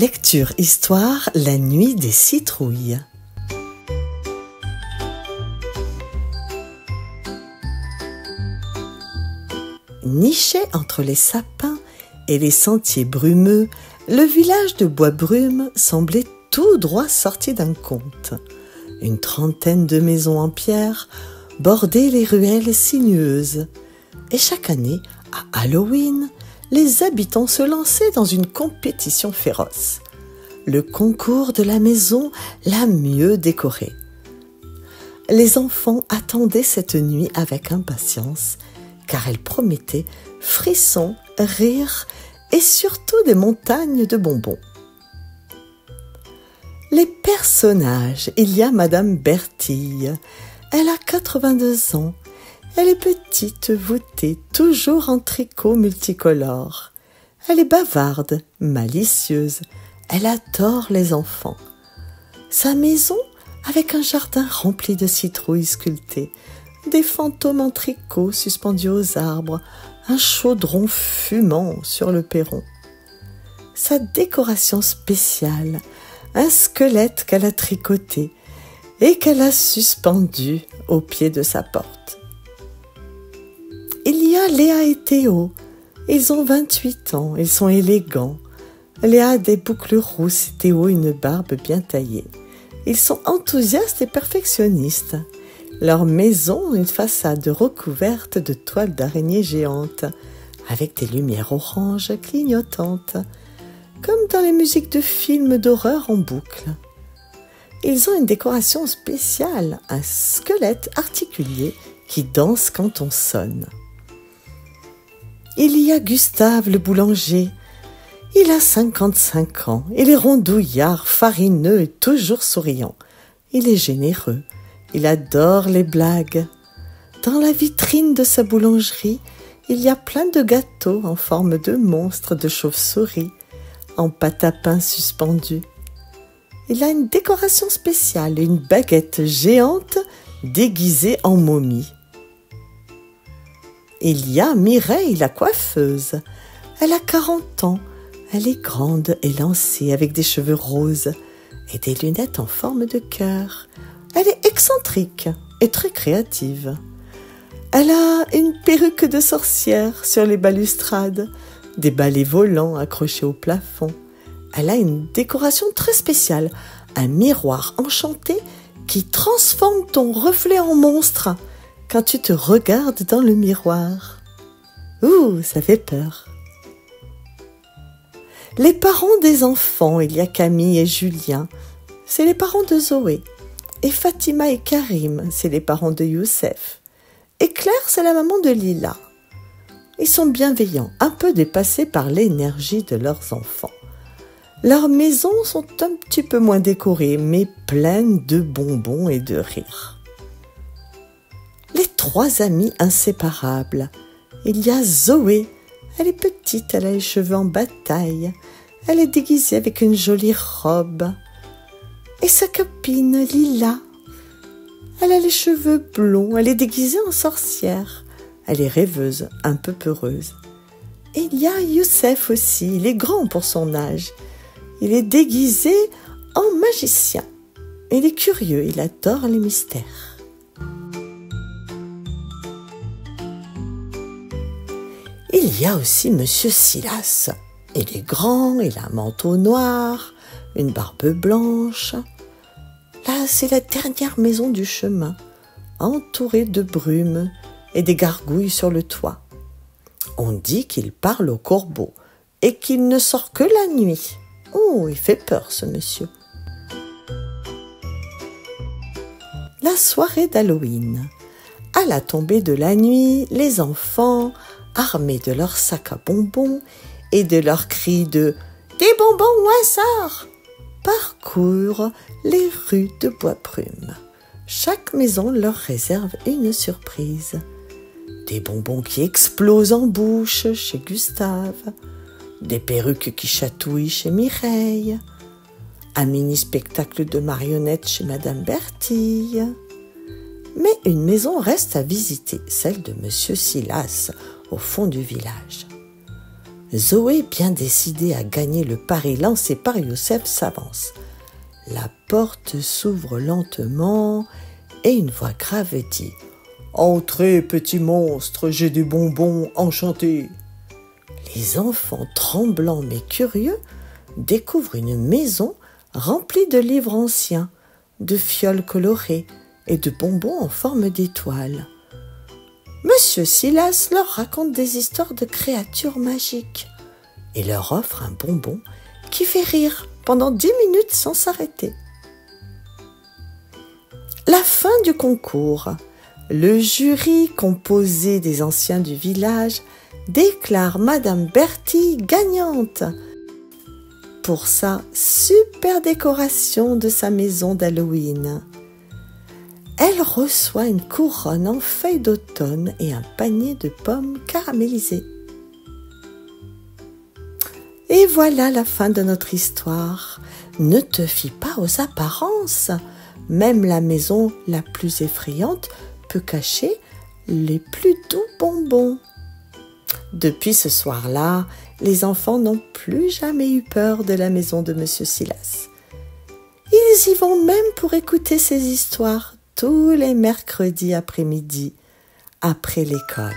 Lecture histoire, la nuit des citrouilles. Niché entre les sapins et les sentiers brumeux, le village de Bois-Brume semblait tout droit sorti d'un conte. Une trentaine de maisons en pierre bordaient les ruelles sinueuses. Et chaque année, à Halloween, les habitants se lançaient dans une compétition féroce. Le concours de la maison la mieux décorée. Les enfants attendaient cette nuit avec impatience, car elle promettait frissons, rires et surtout des montagnes de bonbons. Les personnages, il y a Madame Bertille. Elle a 82 ans. Elle est petite, voûtée, toujours en tricot multicolore. Elle est bavarde, malicieuse. Elle adore les enfants. Sa maison, avec un jardin rempli de citrouilles sculptées, des fantômes en tricot suspendus aux arbres, un chaudron fumant sur le perron. Sa décoration spéciale, un squelette qu'elle a tricoté et qu'elle a suspendu au pied de sa porte. Il y a Léa et Théo. Ils ont 28 ans, ils sont élégants. Léa a des boucles rousses et Théo une barbe bien taillée. Ils sont enthousiastes et perfectionnistes. Leur maison, une façade recouverte de toiles d'araignée géantes, avec des lumières oranges clignotantes, comme dans les musiques de films d'horreur en boucle. Ils ont une décoration spéciale, un squelette articulé qui danse quand on sonne. Il y a Gustave le boulanger. Il a 55 ans, il est rondouillard, farineux et toujours souriant. Il est généreux, il adore les blagues. Dans la vitrine de sa boulangerie, il y a plein de gâteaux en forme de monstres de chauve-souris, en pâte à pain suspendue. Il a une décoration spéciale, une baguette géante déguisée en momie. Il y a Mireille, la coiffeuse. Elle a 40 ans. Elle est grande et lancée avec des cheveux roses et des lunettes en forme de cœur. Elle est excentrique et très créative. Elle a une perruque de sorcière sur les balustrades, des balais volants accrochés au plafond. Elle a une décoration très spéciale, un miroir enchanté qui transforme ton reflet en monstre quand tu te regardes dans le miroir. Ouh, ça fait peur. Les parents des enfants, il y a Camille et Julien, c'est les parents de Zoé. Et Fatima et Karim, c'est les parents de Youssef. Et Claire, c'est la maman de Lila. Ils sont bienveillants, un peu dépassés par l'énergie de leurs enfants. Leurs maisons sont un petit peu moins décorées, mais pleines de bonbons et de rires. Les trois amies inséparables. Il y a Zoé. Elle est petite, elle a les cheveux en bataille. Elle est déguisée avec une jolie robe. Et sa copine, Lila. Elle a les cheveux blonds, elle est déguisée en sorcière. Elle est rêveuse, un peu peureuse. Et il y a Youssef aussi, il est grand pour son âge. Il est déguisé en magicien. Il est curieux, il adore les mystères. Il y a aussi Monsieur Silas. Il est grand, il a un manteau noir, une barbe blanche. Là, c'est la dernière maison du chemin, entourée de brume et des gargouilles sur le toit. On dit qu'il parle aux corbeaux et qu'il ne sort que la nuit. Oh, il fait peur, ce monsieur. La soirée d'Halloween. À la tombée de la nuit, les enfants, armés de leurs sacs à bonbons et de leurs cris de « Des bonbons au hasard !» parcourent les rues de Bois-Brume. Chaque maison leur réserve une surprise. Des bonbons qui explosent en bouche chez Gustave, des perruques qui chatouillent chez Mireille, un mini-spectacle de marionnettes chez Madame Bertille. Mais une maison reste à visiter, celle de Monsieur Silas, au fond du village. Zoé, bien décidée à gagner le pari lancé par Youssef, s'avance. La porte s'ouvre lentement et une voix grave dit « Entrez, petit monstre, j'ai des bonbons enchantés !» Les enfants, tremblants mais curieux, découvrent une maison remplie de livres anciens, de fioles colorées et de bonbons en forme d'étoiles. Monsieur Silas leur raconte des histoires de créatures magiques et leur offre un bonbon qui fait rire pendant 10 minutes sans s'arrêter. La fin du concours. Le jury, composé des anciens du village, déclare Madame Bertille gagnante pour sa super décoration de sa maison d'Halloween. Elle reçoit une couronne en feuilles d'automne et un panier de pommes caramélisées. Et voilà la fin de notre histoire. Ne te fie pas aux apparences. Même la maison la plus effrayante peut cacher les plus doux bonbons. Depuis ce soir-là, les enfants n'ont plus jamais eu peur de la maison de Monsieur Silas. Ils y vont même pour écouter ces histoires tous les mercredis après-midi, après l'école.